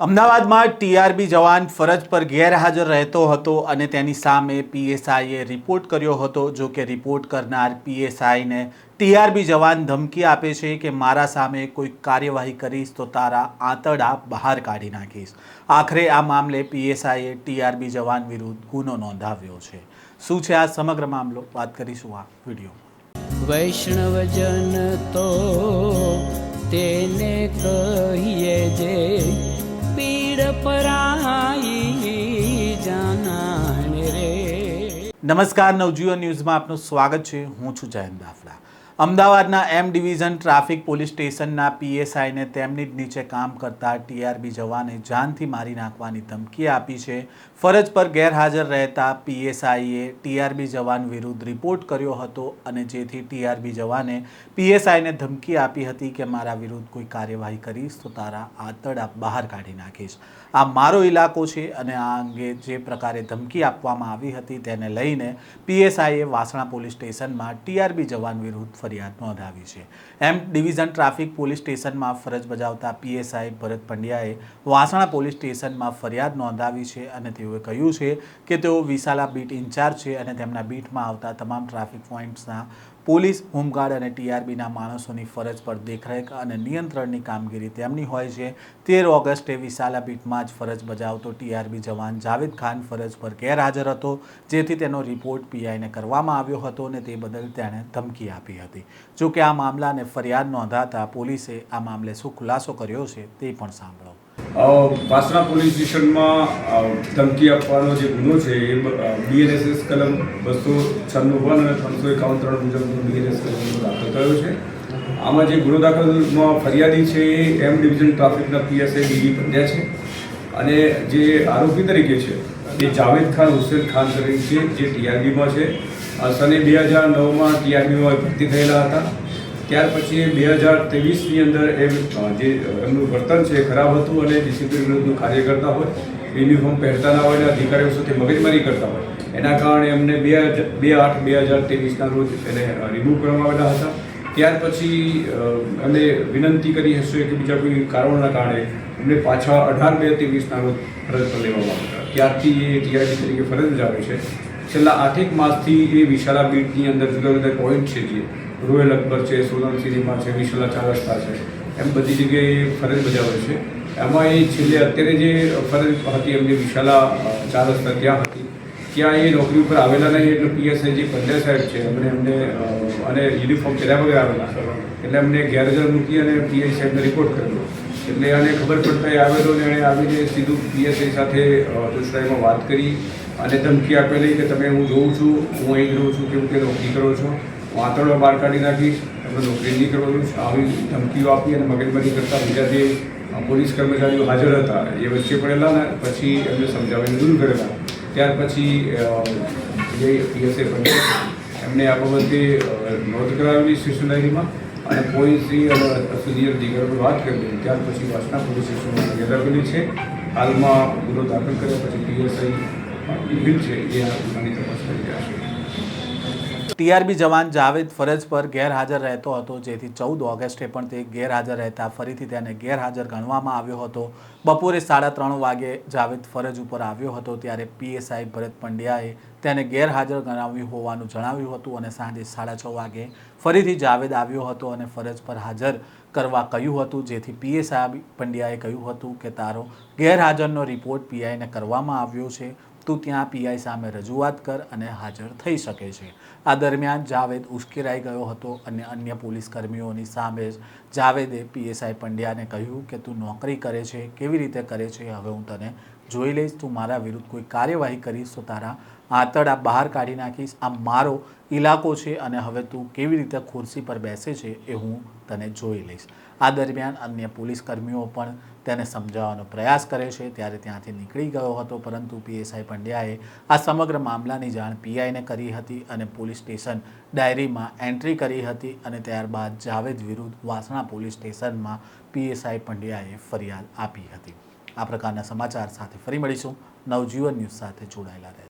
અમદાવાદમાં ટીઆરબી જવાન ફરજ પર ગેરહાજર રહેતો હતો અને તેની સામે પીએસઆઈએ રિપોર્ટ કર્યો હતો। જો કે રિપોર્ટ કરનાર પીએસઆઈને ટીઆરબી જવાન ધમકી આપે છે કે મારા સામે કોઈ કાર્યવાહી કરીશ તો તારા આંતરડા બહાર કાઢી નાખીશ। આખરે આ મામલે પીએસઆઈએ ટીઆરબી જવાન વિરુદ્ધ ગુનો નોંધાવ્યો છે। શું છે આ સમગ્ર મામલો, વાત કરીશું આ વિડીયોમાં। વૈષ્ણવજન તો તેને કહીએ જે પીડ પરાઈ જાનાને રે। નમસ્કાર, નવજીવન ન્યૂઝમાં આપનું સ્વાગત છે। હું છું જયંત દાફડા। અમદાવાદના એમ ડિવિઝન ટ્રાફિક પોલીસ સ્ટેશનના પીએસઆઈને તેમની જ નીચે કામ કરતા ટીઆરબી જવાને જાનથી મારી નાખવાની ધમકી આપી છે। ફરજ પર ગેરહાજર રહેતા પીએસઆઈએ ટીઆરબી જવાન વિરુદ્ધ રિપોર્ટ કર્યો હતો અને જેથી ટીઆરબી જવાને પીએસઆઈને ધમકી આપી હતી કે મારા વિરુદ્ધ કોઈ કાર્યવાહી કરીશ તો તારા આંતરડા બહાર કાઢી નાખીશ। આ મારો ઇલાકો છે અને આ અંગે જે પ્રકારે ધમકી આપવામાં આવી હતી તેને લઈને પીએસઆઈએ વાસણા પોલીસ સ્ટેશનમાં ટીઆરબી જવાન વિરુદ્ધ ફરિયાદ નોંધાવી છે। એમ ડિવિઝન ટ્રાફિક પોલીસ સ્ટેશનમાં ફરજ બજાવતા પીએસઆઈ ભરત પંડ્યાએ વાસણા પોલીસ સ્ટેશનમાં ફરિયાદ નોંધાવી છે અને તેઓએ કહ્યું છે કે તેઓ વિશાલા બીટ ઇન્ચાર્જ છે અને તેમના બીટમાં આવતા તમામ ટ્રાફિક પોઈન્ટ્સના પોલીસ, હોમગાર્ડ અને ટીઆરબીના માણસોની ફરજ પર દેખરેખ અને નિયંત્રણની કામગીરી તેમની હોય છે। 13 ઓગસ્ટે વિશાલા બીટમાં જ ફરજ બજાવતો ટીઆરબી જવાન જાવેદ ખાન ફરજ પર ગેરહાજર હતો, જેથી તેનો રિપોર્ટ પીઆઈને કરવામાં આવ્યો હતો અને તે બદલ તેણે ધમકી આપી હતી। જો કે આ મામલાને ફરિયાદ નોંધાતા પોલીસે આ મામલે શું ખુલાસો કર્યો છે તે પણ સાંભળો। વાસણા પોલીસ સ્ટેશનમાં ધમકી આપવાનો જે ગુનો છે એ બીએનએસએસ કલમ 296(1) અને 351(3) મુજબનો બીએનએસ કલમનો દાખલ થયો છે। આમાં જે ગુનો દાખલમાં ફરિયાદી છે એ એમ ડિવિઝન ટ્રાફિકના પીએસઆઈ બીડી પંડ્યા છે અને જે આરોપી તરીકે છે એ જાવેદ ખાન હુસેન ખાન તરીકે છે, જે ટીઆરબીમાં છે। સને 2009માં ટીઆરબીમાં ભરતી થયેલા હતા। ત્યાર પછી 2023ની અંદર જે એમનું વર્તન છે ખરાબ હતું અને ડિસિપ્લિન વિરુદ્ધનું કાર્ય કરતા હોય, યુનિફોર્મ પહેરતા ના હોય અને અધિકારીઓ સાથે મગજમારી કરતા હોય, એના કારણે એમને 2/8/2023ના રોજ એને રિમૂવ કરવામાં આવેલા હતા। ત્યાર પછી એમને વિનંતી કરી હશે કે બીજા કોઈ કારણોના કારણે એમને પાછા 18/2/23ના રોજ ફરજ પર લેવામાં આવ્યા। ત્યારથી એ ટીઆરબી તરીકે ફરજ બજાવે છે। છેલ્લા 8 માસથી એ વિશાલા બીટની અંદર જુદા જુદા પોઈન્ટ છે, જે રોયલ અકબર છે, સોલન સિનેમા છે, વિશાલા 4 રસ્તા છે, એમ બધી જગ્યાએ ફરજ બજાવે છે। એમાં એ છેલ્લે અત્યારે જે ફરજ હતી એમની વિશાલા 4 રસ્તા ત્યાં હતી, ત્યાં એ નોકરી ઉપર આવેલા નહીં એટલે પીએસઆઈ જે પંડ્યા સાહેબ છે એમને અને યુનિફોર્મ પહેર્યા વગર આવેલા એટલે એમને ગેરહાજર મૂકી અને પીઆઈ સાહેબને રિપોર્ટ કર્યો। એટલે આને ખબર પડતા એ આવેલો ને એણે આવીને સીધું પીએસઆઈ સાથે તોછડાઈમાં વાત કરી અને ધમકી આપેલી કે તમે હું જોઉં છું, હું અહીં જ રહું છું, કેવું કે નોકરી કરો છો, હું આંતરડો બહાર કાઢી નાખીશ, તમે નોકરી નહીં કરવાનું। આવી ધમકીઓ આપી અને મગજમારી કરતા બીજા જે પોલીસ કર્મચારીઓ હાજર હતા એ વચ્ચે પડેલા ને પછી એમને સમજાવીને દૂર કરેલા। ત્યાર પછી જે પીએસઆઈ પંડ્યા એમને આ બાબતે નોંધ કરાવેલી સ્ટેશન ડાયરીમાં અને પોલીસની અને સિનિયર અધિકારીઓ વાત કરી। ત્યાર પછી વાસણા પોલીસ સ્ટેશનમાં ફરિયાદ આપેલી છે। હાલમાં ગુનો દાખલ કર્યા પછી પીએસઆઈ બિલ છે એ આ ગુનાની તપાસ કરી રહ્યા છે। ટીઆરબી જવાન જાવેદ ફરજ પર ગેરહાજર રહેતો હતો, જેથી 14 ઓગસ્ટે પણ તે ગેરહાજર રહેતા ફરીથી તેને ગેરહાજર ગણવામાં આવ્યો હતો। બપોરે 3:30 વાગે જાવેદ ફરજ ઉપર આવ્યો હતો ત્યારે પીએસઆઈ ભરત પંડ્યાએ તેને ગેરહાજર ગણાવ્યું હોવાનું જણાવ્યું હતું અને સાંજે 6:30 વાગે ફરીથી જાવેદ આવ્યો હતો અને ફરજ પર હાજર કરવા કહ્યું હતું, જેથી પીએસઆઈ પંડ્યાએ કહ્યું હતું કે તારો ગેરહાજરનો રિપોર્ટ પીઆઈને કરવામાં આવ્યો છે, તું ત્યાં પીઆઈ સામે રજૂઆત કર અને હાજર થઈ શકે છે। આ દરમિયાન જાવેદ ઉશ્કેરાઈ ગયો હતો અને અન્ય પોલીસ કર્મીઓની સામે જ જાવેદે પીએસઆઈ પંડ્યાને કહ્યું કે તું નોકરી કરે છે, કેવી રીતે કરે છે, હવે હું તને જોઈ લઈશ, તું મારા વિરુદ્ધ કોઈ કાર્યવાહી કરીશ તો તારા આંતરડા બહાર કાઢી નાખીશ। આ મારો ઇલાકો છે અને હવે તું કેવી રીતે ખુરશી પર બેસે છે એ હું તને જોઈ લઈશ। આ દરમિયાન અન્ય પોલીસ કર્મીઓ પણ તેને સમજાવવાનો પ્રયાસ કરે છે ત્યારે ત્યાંથી નીકળી ગયો હતો, પરંતુ પીએસઆઈ પંડ્યાએ આ સમગ્ર મામલાની જાણ પીઆઈને કરી હતી અને પોલીસ સ્ટેશન ડાયરીમાં એન્ટ્રી કરી હતી અને ત્યારબાદ જાવેદ વિરુદ્ધ વાસણા પોલીસ સ્ટેશનમાં પીએસઆઈ પંડ્યાએ ફરિયાદ આપી હતી। આ પ્રકારના સમાચાર સાથે ફરી મળીશું। નવજીવન ન્યૂઝ સાથે જોડાયેલા રહે।